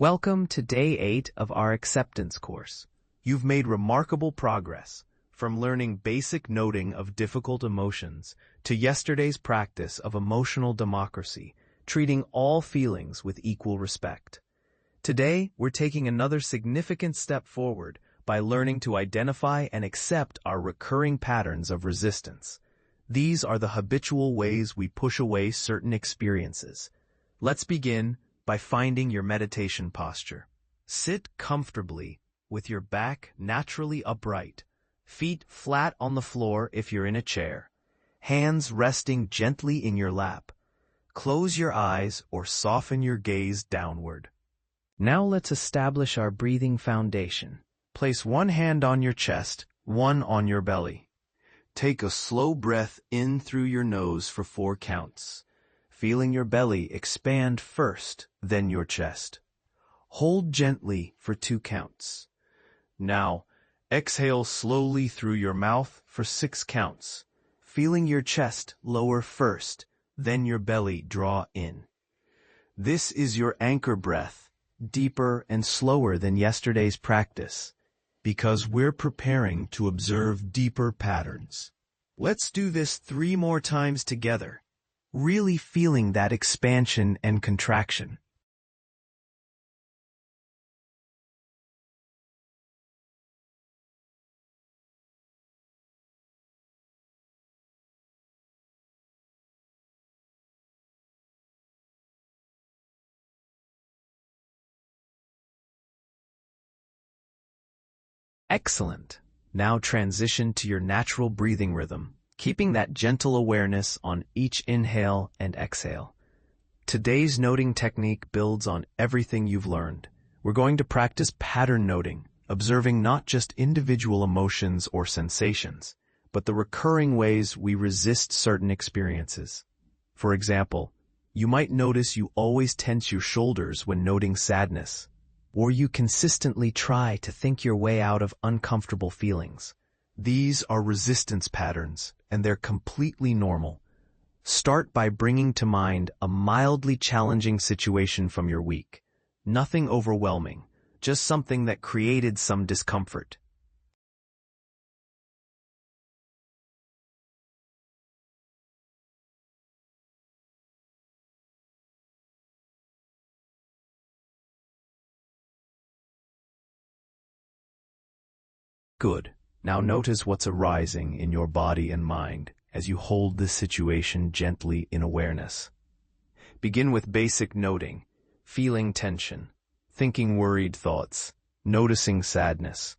Welcome to Day 8 of our acceptance course. You've made remarkable progress, from learning basic noting of difficult emotions to yesterday's practice of emotional democracy, treating all feelings with equal respect. Today, we're taking another significant step forward by learning to identify and accept our recurring patterns of resistance. These are the habitual ways we push away certain experiences. Let's begin by finding your meditation posture. Sit comfortably with your back naturally upright, feet flat on the floor if you're in a chair, hands resting gently in your lap. Close your eyes or soften your gaze downward. Now let's establish our breathing foundation. Place one hand on your chest, one on your belly. Take a slow breath in through your nose for 4 counts. Feeling your belly expand first, then your chest. Hold gently for 2 counts. Now, exhale slowly through your mouth for 6 counts, feeling your chest lower first, then your belly draw in. This is your anchor breath, deeper and slower than yesterday's practice, because we're preparing to observe deeper patterns. Let's do this 3 more times together, really feeling that expansion and contraction. Excellent. Now transition to your natural breathing rhythm, keeping that gentle awareness on each inhale and exhale. Today's noting technique builds on everything you've learned. We're going to practice pattern noting, observing not just individual emotions or sensations, but the recurring ways we resist certain experiences. For example, you might notice you always tense your shoulders when noting sadness, or you consistently try to think your way out of uncomfortable feelings. These are resistance patterns, and they're completely normal. Start by bringing to mind a mildly challenging situation from your week. Nothing overwhelming, just something that created some discomfort. Good. Now notice what's arising in your body and mind as you hold this situation gently in awareness. Begin with basic noting, feeling tension, thinking worried thoughts, noticing sadness.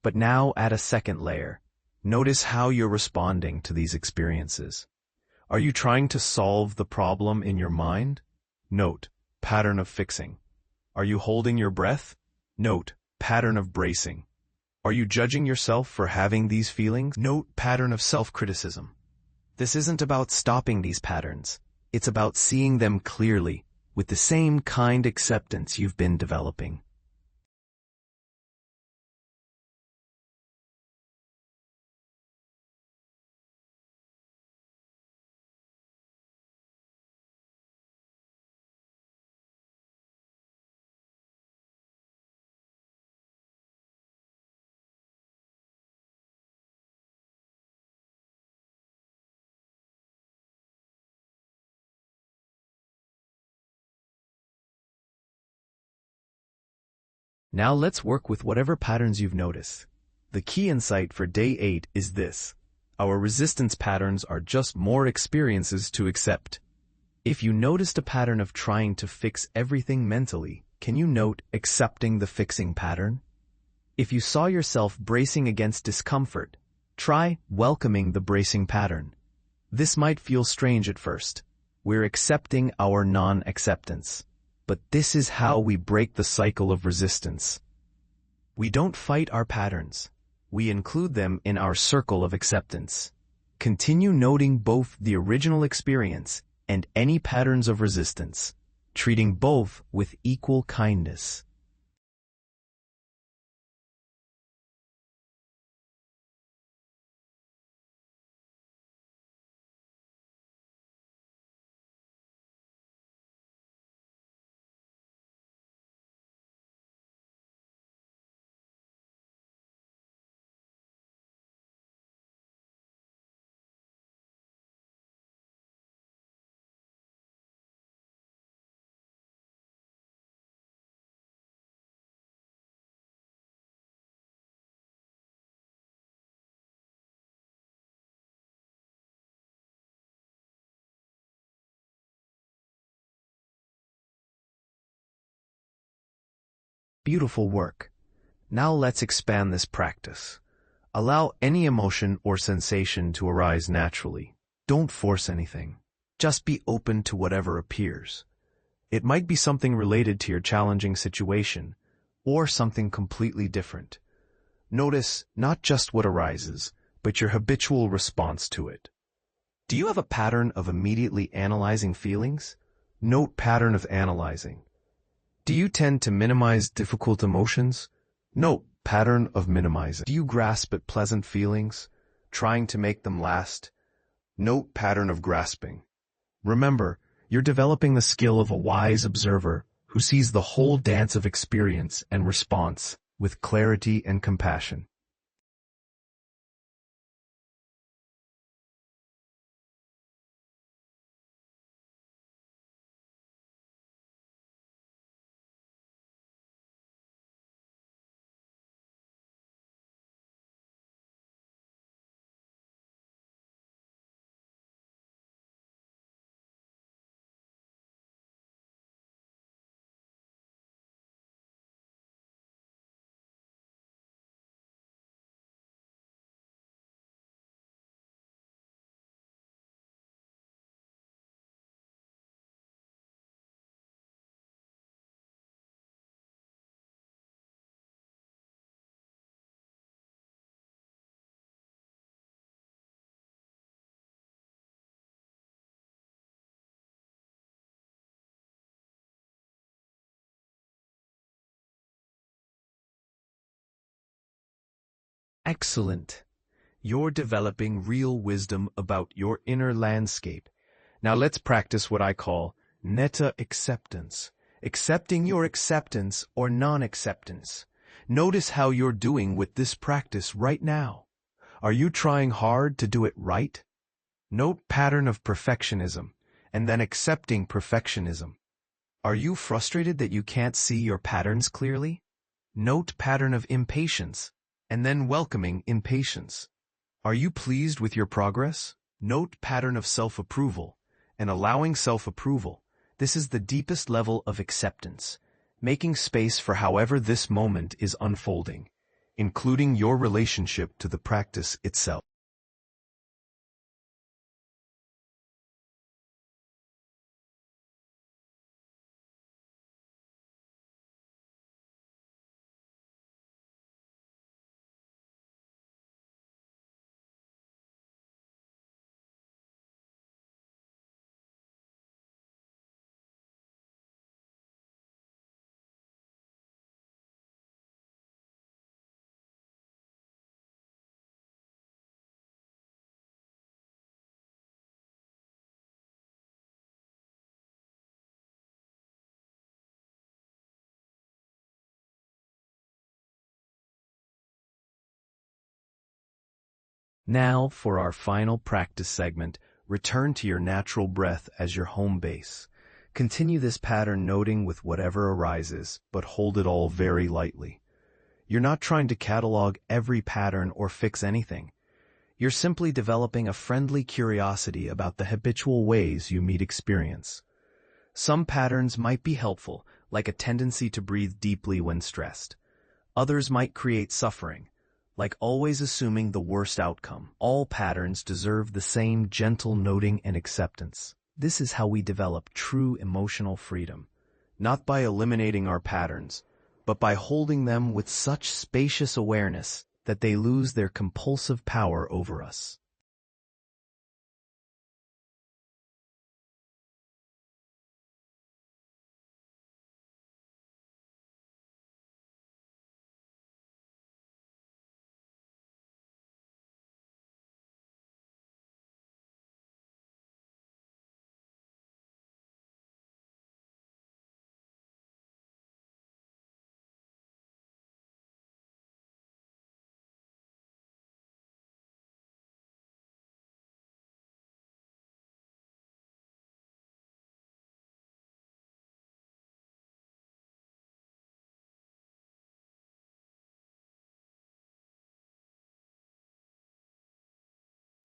But now add a second layer. Notice how you're responding to these experiences. Are you trying to solve the problem in your mind? Note, pattern of fixing. Are you holding your breath? Note, pattern of bracing. Are you judging yourself for having these feelings? Note, pattern of self-criticism. This isn't about stopping these patterns. It's about seeing them clearly, with the same kind acceptance you've been developing. Now let's work with whatever patterns you've noticed. The key insight for Day 8 is this. Our resistance patterns are just more experiences to accept. If you noticed a pattern of trying to fix everything mentally, can you note accepting the fixing pattern? If you saw yourself bracing against discomfort, try welcoming the bracing pattern. This might feel strange at first. We're accepting our non-acceptance. But this is how we break the cycle of resistance. We don't fight our patterns. We include them in our circle of acceptance. Continue noting both the original experience and any patterns of resistance, treating both with equal kindness. Beautiful work. Now let's expand this practice. Allow any emotion or sensation to arise naturally. Don't force anything. Just be open to whatever appears. It might be something related to your challenging situation, or something completely different. Notice not just what arises, but your habitual response to it. Do you have a pattern of immediately analyzing feelings? Note pattern of analyzing. Do you tend to minimize difficult emotions? Note pattern of minimizing. Do you grasp at pleasant feelings, trying to make them last? Note pattern of grasping. Remember, you're developing the skill of a wise observer who sees the whole dance of experience and response with clarity and compassion. Excellent. You're developing real wisdom about your inner landscape. Now let's practice what I call metta acceptance. Accepting your acceptance or non-acceptance. Notice how you're doing with this practice right now. Are you trying hard to do it right? Note pattern of perfectionism, and then accepting perfectionism. Are you frustrated that you can't see your patterns clearly? Note pattern of impatience, and then welcoming impatience. Are you pleased with your progress? Note pattern of self-approval, and allowing self-approval. This is the deepest level of acceptance, making space for however this moment is unfolding, including your relationship to the practice itself. Now, for our final practice segment, return to your natural breath as your home base. Continue this pattern noting with whatever arises, but hold it all very lightly. You're not trying to catalog every pattern or fix anything. You're simply developing a friendly curiosity about the habitual ways you meet experience. Some patterns might be helpful, like a tendency to breathe deeply when stressed. Others might create suffering, like always assuming the worst outcome. All patterns deserve the same gentle noting and acceptance. This is how we develop true emotional freedom, not by eliminating our patterns, but by holding them with such spacious awareness that they lose their compulsive power over us.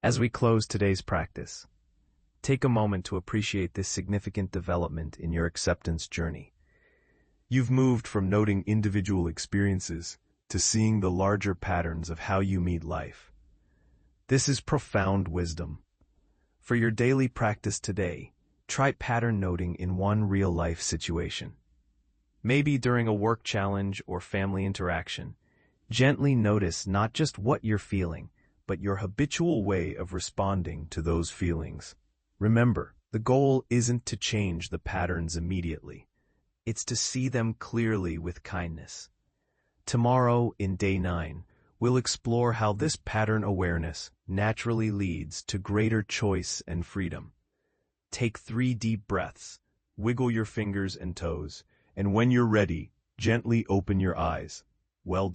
As we close today's practice, take a moment to appreciate this significant development in your acceptance journey. You've moved from noting individual experiences to seeing the larger patterns of how you meet life. This is profound wisdom. For your daily practice today, try pattern noting in one real-life situation. Maybe during a work challenge or family interaction, gently notice not just what you're feeling, but your habitual way of responding to those feelings. Remember, the goal isn't to change the patterns immediately. It's to see them clearly with kindness. Tomorrow, in Day 9, we'll explore how this pattern awareness naturally leads to greater choice and freedom. Take 3 deep breaths, wiggle your fingers and toes, and when you're ready, gently open your eyes. Well done.